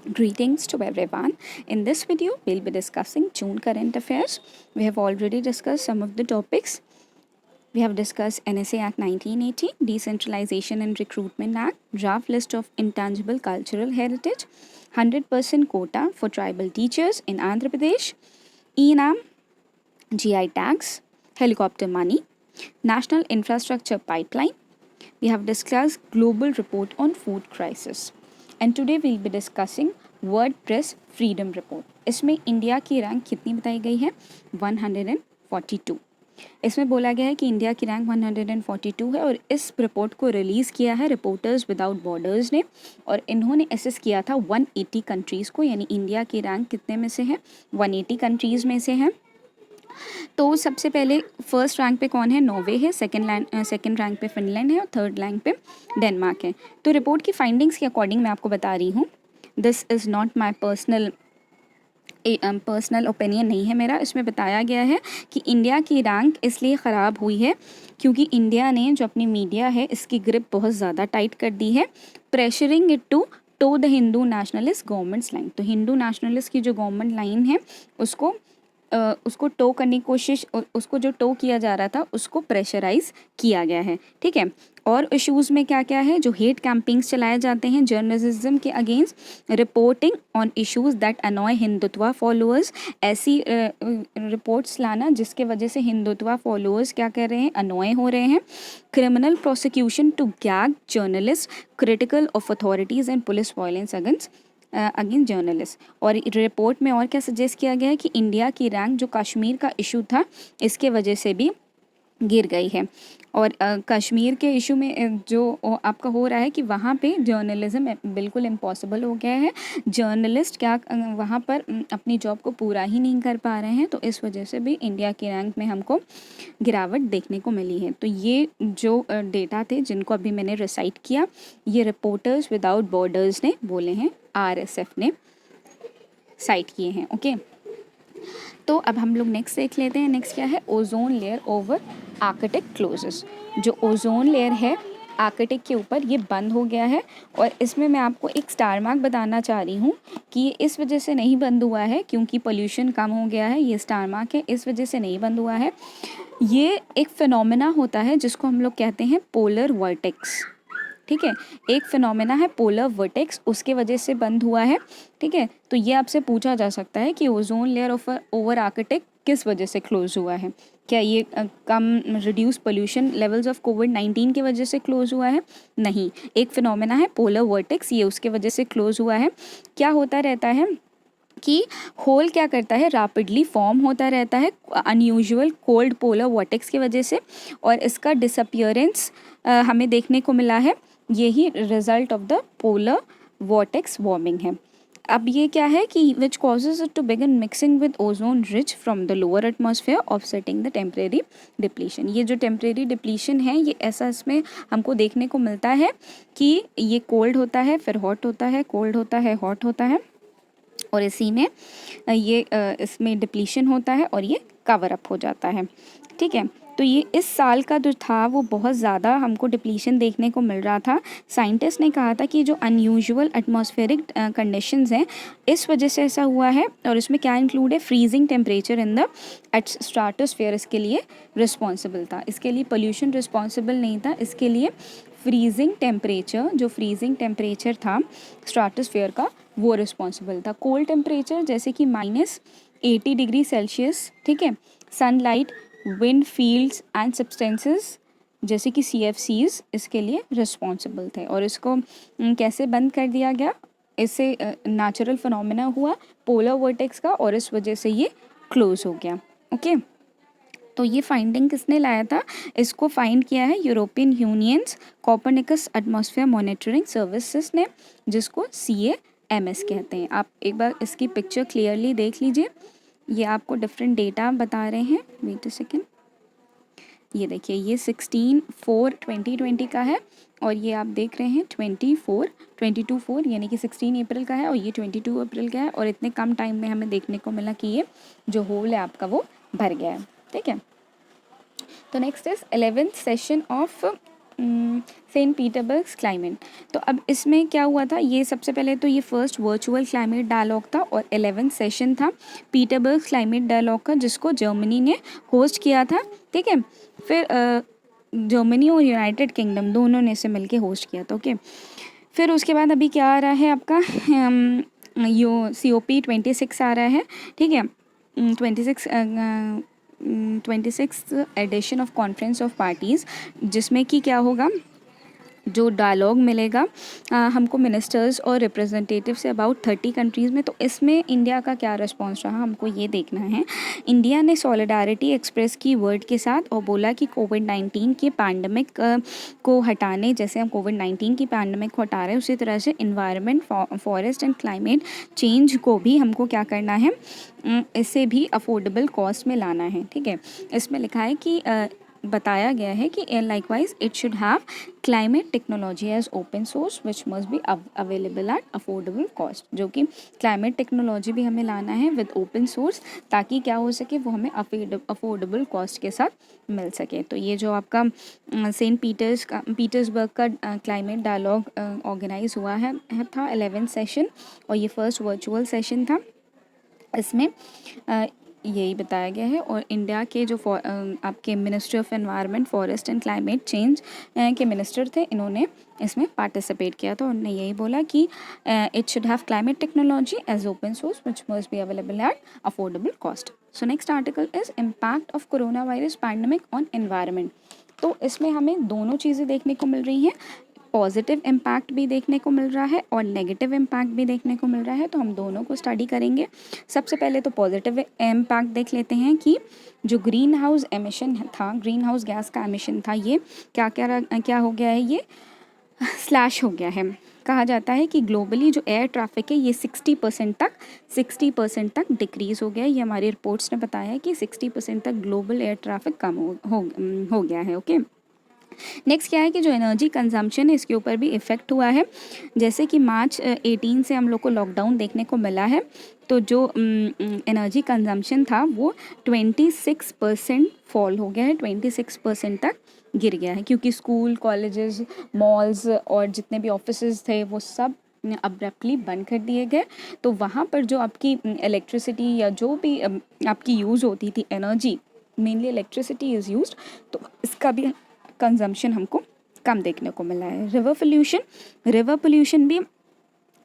Greetings to everyone. In this video, we'll be discussing June current affairs. We have already discussed some of the topics. We have discussed NSA Act 1980, Decentralization and Recruitment Act, draft list of intangible cultural heritage, 100% quota for tribal teachers in Andhra Pradesh, ENAM, GI tax, helicopter money, national infrastructure pipeline. We have discussed global report on food crisis. And today we'll be discussing WordPress freedom report. इसमें India की rank कितनी बताई गई है? 142। इसमें बोला गया है कि इंडिया की रैंक 142 है और इस रिपोर्ट को रिलीज़ किया है रिपोर्टर्स विदाउट बॉर्डर्स ने, और इन्होंने असेस किया था 180 कंट्रीज़ को, यानी इंडिया की रैंक कितने में से है? 180 कंट्रीज़ में से है। तो सबसे पहले फर्स्ट रैंक पे कौन है? नॉर्वे है, सेकंड रैंक पे फिनलैंड है और थर्ड रैंक पे डेनमार्क है। तो रिपोर्ट की फाइंडिंग्स के अकॉर्डिंग मैं आपको बता रही हूँ, this is not my personal opinion नहीं है मेरा। इसमें बताया गया है कि इंडिया की रैंक इसलिए ख़राब हुई है क्योंकि इंडिया ने जो अपनी मीडिया है इसकी ग्रिप बहुत ज़्यादा टाइट कर दी है, pressuring it to toe the Hindu nationalist government's line. तो हिंदू नेशनलिस्ट की जो गवर्नमेंट लाइन है उसको टो करने की कोशिश, उसको जो टो किया जा रहा था उसको प्रेशराइज किया गया है, ठीक है। और इश्यूज़ में क्या क्या है? जो हेट कैंपेन्स चलाए जाते हैं जर्नलिज्म के against, reporting on issues that अनॉय Hindutva followers, ऐसी रिपोर्ट्स लाना जिसके वजह से हिंदुत्व फॉलोअर्स क्या कर रहे हैं? अनॉय हो रहे हैं। Criminal prosecution to gag journalist, critical of authorities and police violence against journalist. और रिपोर्ट में और क्या सजेस्ट किया गया है कि इंडिया की रैंक जो कश्मीर का इशू था इसके वजह से भी गिर गई है। और कश्मीर के इशू में जो आपका हो रहा है कि वहाँ पे जर्नलिज्म बिल्कुल इम्पॉसिबल हो गया है, जर्नलिस्ट क्या वहाँ पर अपनी जॉब को पूरा ही नहीं कर पा रहे हैं, तो इस वजह से भी इंडिया की रैंक में हमको गिरावट देखने को मिली है। तो ये जो डेटा थे जिनको अभी मैंने रिसाइट किया, ये रिपोर्टर्स विदाउट बॉर्डर्स ने बोले हैं, RSF ने साइट किए हैं, ओके। तो अब हम लोग नेक्स्ट देख लेते हैं। नेक्स्ट क्या है? Ozone layer over Arctic closes. जो ओजोन लेयर है आर्कटिक के ऊपर ये बंद हो गया है, और इसमें मैं आपको एक स्टार मार्क बताना चाह रही हूँ कि ये इस वजह से नहीं बंद हुआ है क्योंकि पोल्यूशन कम हो गया है, ये स्टार मार्क है, इस वजह से नहीं बंद हुआ है। ये एक फिनोमेना होता है जिसको हम लोग कहते हैं पोलर वर्टेक्स, ठीक है। एक फिनोमेना है पोलर वर्टेक्स, उसके वजह से बंद हुआ है, ठीक है। तो ये आपसे पूछा जा सकता है कि ओजोन लेयर ओवर आर्कटिक किस वजह से क्लोज हुआ है? क्या ये कम रिड्यूस पोल्यूशन लेवल्स ऑफ कोविड-19 की वजह से क्लोज हुआ है? नहीं, एक फिनोमेना है पोलर वर्टेक्स, ये उसके वजह से क्लोज हुआ है। क्या होता रहता है कि होल क्या करता है? रैपिडली फॉर्म होता रहता है अनयूजुअल कोल्ड पोलर वर्टेक्स की वजह से, और इसका डिसअपियरेंस हमें देखने को मिला है, यही result of the polar vortex warming है। अब ये क्या है कि which causes it to begin mixing with ozone rich from the lower atmosphere offsetting the temporary depletion. ये जो टेम्परेरी डिप्लीशन है ये ऐसा इसमें हमको देखने को मिलता है कि ये कोल्ड होता है, फिर हॉट होता है, कोल्ड होता है, हॉट होता है, और इसी में ये इसमें डिप्लीशन होता है और ये कवर अप हो जाता है, ठीक है। तो ये इस साल का जो था वो बहुत ज़्यादा हमको डिप्लीशन देखने को मिल रहा था। साइंटिस्ट ने कहा था कि जो अनयूजुअल एटमॉस्फेरिक कंडीशंस हैं इस वजह से ऐसा हुआ है, और इसमें क्या इंक्लूड है? Freezing temperature in the stratosphere इसके लिए रिस्पॉन्सिबल था, इसके लिए पोल्यूशन रिस्पॉन्सिबल नहीं था, इसके लिए फ्रीजिंग टेम्परेचर, जो फ्रीजिंग टेम्परेचर था स्ट्राटोस्फेयर का वो रिस्पॉन्सिबल था। कोल्ड टेम्परेचर जैसे कि -80 डिग्री सेल्सियस, ठीक है, sunlight, wind fields and substances जैसे कि CFCs इसके लिए रिस्पॉन्सिबल थे, और इसको कैसे बंद कर दिया गया? इससे नेचुरल फिनोमेना हुआ पोलर वर्टेक्स का, और इस वजह से ये क्लोज हो गया, ओके। तो ये फाइंडिंग किसने लाया था? इसको फाइंड किया है European unions Copernicus atmosphere monitoring services ने, जिसको CAMS कहते हैं। आप एक बार इसकी पिक्चर क्लियरली देख लीजिए, ये आपको डिफरेंट डेटा बता रहे हैं। वेट अ सेकेंड, ये देखिए, ये 16/4/2020 का है, और ये आप देख रहे हैं 22/4 यानी कि 16 अप्रैल का है, और ये 22 अप्रैल का है, और इतने कम टाइम में हमें देखने को मिला कि ये जो होल है आपका वो भर गया है, ठीक है। तो next is 11th session of Saint Petersburg climate. तो अब इसमें क्या हुआ था, ये सबसे पहले तो ये फर्स्ट वर्चुअल क्लाइमेट डायलॉग था और 11th सेशन था पीटर्सबर्ग क्लाइमेट डायलॉग का, जिसको जर्मनी ने होस्ट किया था। ठीक है, फिर जर्मनी और यूनाइटेड किंगडम दोनों ने इसे मिलके होस्ट किया था। ओके, फिर उसके बाद अभी क्या आ रहा है आपका, यो COP26 आ रहा है। ठीक है, 26 edition of conference of parties, जिसमें कि क्या होगा, जो डायलॉग मिलेगा हमको मिनिस्टर्स और रिप्रेजेंटेटिव से अबाउट 30 कंट्रीज़ में। तो इसमें इंडिया का क्या रिस्पॉन्स रहा हमको ये देखना है। इंडिया ने सॉलिडारिटी एक्सप्रेस की वर्ल्ड के साथ और बोला कि कोविड-19 के पैंडमिक को हटाने, जैसे हम कोविड-19 की पैंडमिक को हटा रहे हैं, उसी तरह से environment, forest and climate change को भी हमको क्या करना है, इसे भी अफोर्डेबल कॉस्ट में लाना है। ठीक है, इसमें लिखा है कि बताया गया है कि likewise it should have climate technology as open source which must be available at affordable cost, जो कि क्लाइमेट टेक्नोलॉजी भी हमें लाना है विद ओपन सोर्स, ताकि क्या हो सके, वो हमें अफोर्डेबल कॉस्ट के साथ मिल सके। तो ये जो आपका सेंट पीटर्सबर्ग का क्लाइमेट डायलॉग ऑर्गेनाइज हुआ है था 11th सेशन, और ये फर्स्ट वर्चुअल सेशन था। इसमें यही बताया गया है, और इंडिया के जो आपके ministry of environment, forest and climate change के मिनिस्टर थे, इन्होंने इसमें पार्टिसिपेट किया था। उन्होंने यही बोला कि it should have climate technology as open source which must be available at affordable cost. So next article is impact of corona virus pandemic on environment. तो इसमें हमें दोनों चीज़ें देखने को मिल रही हैं, पॉजिटिव इम्पैक्ट भी देखने को मिल रहा है और नेगेटिव इम्पैक्ट भी देखने को मिल रहा है। तो हम दोनों को स्टडी करेंगे। सबसे पहले तो पॉजिटिव इम्पैक्ट देख लेते हैं कि जो ग्रीन हाउस एमिशन था, ग्रीन हाउस गैस का एमिशन था, ये क्या हो गया है, ये स्लैश हो गया है। कहा जाता है कि ग्लोबली जो एयर ट्रैफिक है ये 60% तक डिक्रीज़ हो गया है। ये हमारी रिपोर्ट्स ने बताया है कि 60% तक ग्लोबल एयर ट्रैफिक कम हो गया है। ओके, नेक्स्ट क्या है कि जो एनर्जी कंजम्पशन है, इसके ऊपर भी इफ़ेक्ट हुआ है। जैसे कि मार्च 18 से हम लोग को लॉकडाउन देखने को मिला है, तो जो एनर्जी कंजम्पशन था वो 26% फॉल हो गया है, 26% तक गिर गया है, क्योंकि स्कूल, कॉलेजेस, मॉल्स और जितने भी ऑफिसेज थे वो सब अब्रप्टली बंद कर दिए गए। तो वहाँ पर जो आपकी इलेक्ट्रिसिटी या जो भी आपकी यूज़ होती थी energy, mainly electricity is used, तो इसका भी कंजम्पशन हमको कम देखने को मिला है। रिवर पोल्यूशन भी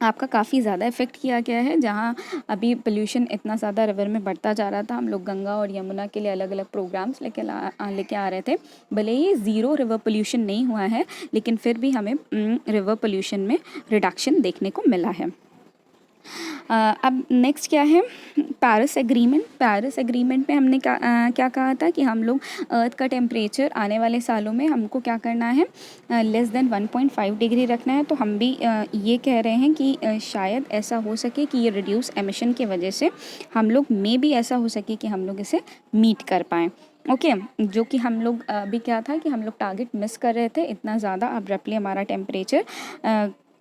आपका काफ़ी ज़्यादा इफ़ेक्ट किया गया है। जहाँ अभी पोल्यूशन इतना ज़्यादा रिवर में बढ़ता जा रहा था, हम लोग गंगा और यमुना के लिए अलग अलग प्रोग्राम्स लेके आ रहे थे। भले ही ज़ीरो रिवर पोल्यूशन नहीं हुआ है, लेकिन फिर भी हमें रिवर पोल्यूशन में रिडक्शन देखने को मिला है। अब नेक्स्ट क्या है, पेरिस एग्रीमेंट में हमने क्या कहा था कि हम लोग अर्थ का टेम्परेचर आने वाले सालों में हमको क्या करना है, लेस देन 1.5 डिग्री रखना है। तो हम भी ये कह रहे हैं कि शायद ऐसा हो सके कि ये रिड्यूस एमिशन की वजह से हम लोग भी ऐसा हो सके कि हम लोग इसे मीट कर पाएँ। ओके, जो कि हम लोग अभी क्या था कि हम लोग टारगेट मिस कर रहे थे, इतना ज़्यादा अब्रप्टली हमारा टेम्परेचर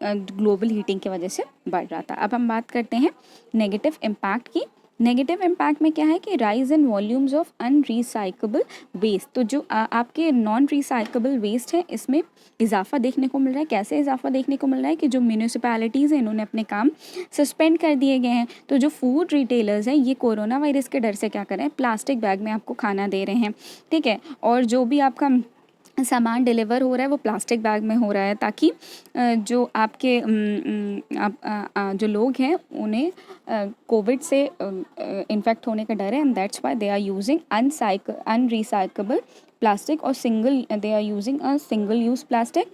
ग्लोबल हीटिंग की वजह से बढ़ रहा था। अब हम बात करते हैं नेगेटिव इम्पैक्ट की। नेगेटिव इम्पैक्ट में क्या है कि rise in volumes of unrecyclable waste. तो जो आपके नॉन रिसाइक्लेबल वेस्ट है, इसमें इजाफा देखने को मिल रहा है। कैसे इजाफा देखने को मिल रहा है कि जो म्यूनिसिपैलिटीज़ हैं इन्होंने अपने काम सस्पेंड कर दिए गए हैं। तो जो फूड रिटेलर्स हैं ये कोरोना वायरस के डर से क्या कर रहे हैं, प्लास्टिक बैग में आपको खाना दे रहे हैं। ठीक है, और जो भी आपका सामान डिलीवर हो रहा है वो प्लास्टिक बैग में हो रहा है, ताकि जो आपके जो लोग हैं उन्हें कोविड से इन्फेक्ट होने का डर है, and that's why they are using unrecyclable plastic और they are using a single use plastic.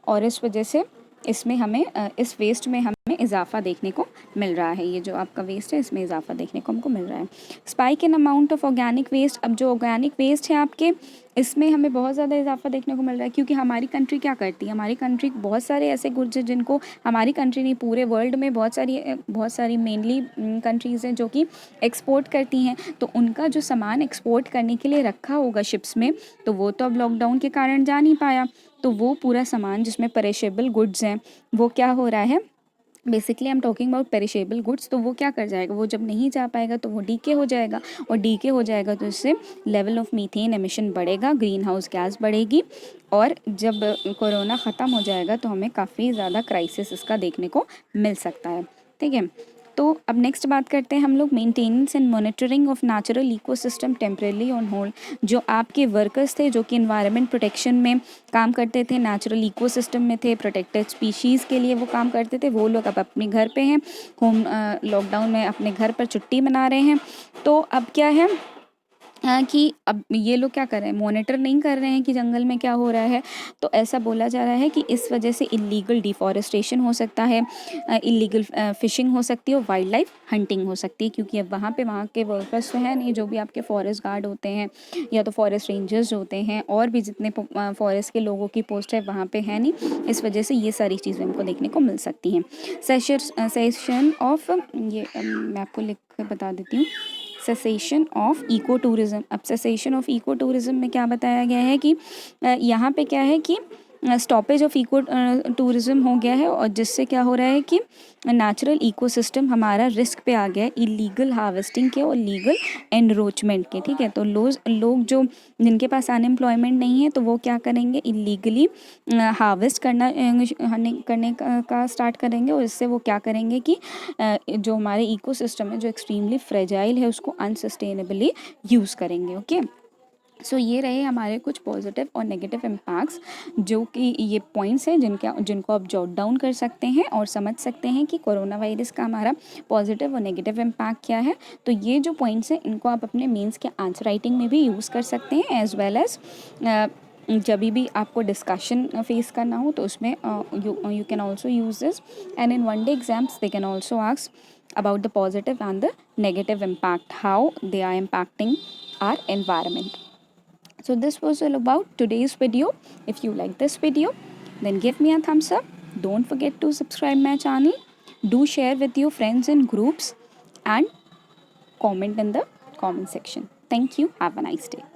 और इस वजह से इसमें हमें इस वेस्ट में हमें इजाफा देखने को मिल रहा है। ये जो आपका वेस्ट है इसमें इजाफा देखने को हमको मिल रहा है। Spike in amount of organic waste. अब जो ऑर्गेनिक वेस्ट है आपके, इसमें हमें बहुत ज़्यादा इजाफा देखने को मिल रहा है, क्योंकि हमारी कंट्री क्या करती है, हमारी कंट्री बहुत सारे ऐसे गुड्स हैं जिनको, हमारी कंट्री नहीं पूरे वर्ल्ड में बहुत सारी मेनली कंट्रीज़ हैं जो कि एक्सपोर्ट करती हैं। तो उनका जो सामान एक्सपोर्ट करने के लिए रखा होगा शिप्स में, तो वो तो अब लॉकडाउन के कारण जा नहीं पाया। तो वो पूरा सामान जिसमें पेरिशेबल गुड्स हैं वो क्या हो रहा है, basically I am talking about perishable goods, तो वो क्या कर जाएगा, वो जब नहीं जा पाएगा तो वो डीके हो जाएगा, और डीके हो जाएगा तो इससे लेवल ऑफ मीथेन एमिशन बढ़ेगा, ग्रीन हाउस गैस बढ़ेगी, और जब कोरोना ख़त्म हो जाएगा तो हमें काफ़ी ज़्यादा क्राइसिस इसका देखने को मिल सकता है। ठीक है, तो अब नेक्स्ट बात करते हैं हम लोग maintenance and monitoring of natural ecosystem temporarily on hold. जो आपके वर्कर्स थे जो कि इन्वायरमेंट प्रोटेक्शन में काम करते थे, नेचुरल इकोसिस्टम में थे, प्रोटेक्टेड स्पीशीज़ के लिए वो काम करते थे, वो लोग अब अपने घर पे हैं, होम लॉकडाउन में अपने घर पर छुट्टी मना रहे हैं। तो अब क्या है कि अब ये लोग क्या कर रहे हैं, मॉनिटर नहीं कर रहे हैं कि जंगल में क्या हो रहा है। तो ऐसा बोला जा रहा है कि इस वजह से इलीगल डिफॉरेस्टेशन हो सकता है, इलीगल फिशिंग हो सकती है, और वाइल्ड लाइफ हंटिंग हो सकती है, क्योंकि अब वहाँ के वर्कर्स तो हैं नहीं, जो भी आपके फॉरेस्ट गार्ड होते हैं या तो फॉरेस्ट रेंजर्स होते हैं, और भी जितने फॉरेस्ट के लोगों की पोस्ट है वहाँ पे है नहीं। इस वजह से ये सारी चीज़ें हमको देखने को मिल सकती हैं। सेशन ऑफ ये मैं आपको लिख कर बता देती हूँ, सेसेशन ऑफ इको टूरिज़्म। अब सेसेशन ऑफ इको टूरिज़्म में क्या बताया गया है कि यहाँ पे क्या है कि स्टॉपेज ऑफ इको टूरिज़्म हो गया है, और जिससे क्या हो रहा है कि नेचुरल इकोसिस्टम हमारा रिस्क पे आ गया है इलीगल हार्वेस्टिंग के और लीगल एनरोचमेंट के। ठीक है, तो लोग जो जिनके पास अनएम्प्लॉयमेंट नहीं है तो वो क्या करेंगे, इलीगली हार्वेस्ट करने का स्टार्ट करेंगे, और इससे वो क्या करेंगे कि जो हमारे इकोसिस्टम है जो एक्सट्रीमली फ्रेजाइल है उसको अनसस्टेनेबली यूज़ करेंगे। ओके, सो ये रहे हमारे कुछ पॉजिटिव और नेगेटिव इम्पैक्ट्स, जो कि ये पॉइंट्स हैं जिनको आप जॉट डाउन कर सकते हैं और समझ सकते हैं कि कोरोना वायरस का हमारा पॉजिटिव और नेगेटिव इम्पैक्ट क्या है। तो ये जो पॉइंट्स हैं इनको आप अपने मेंस के आंसर राइटिंग में भी यूज़ कर सकते हैं, एज वेल एज जब भी आपको डिस्कशन फेस करना हो तो उसमें you can also use this, and in one day exams they can also ask about the positive and the negative impact, how they are impacting our environment. So this was all about today's video. If you like this video, then give me a thumbs up. Don't forget to subscribe my channel. Do share with your friends and groups, and comment in the comment section. Thank you. Have a nice day.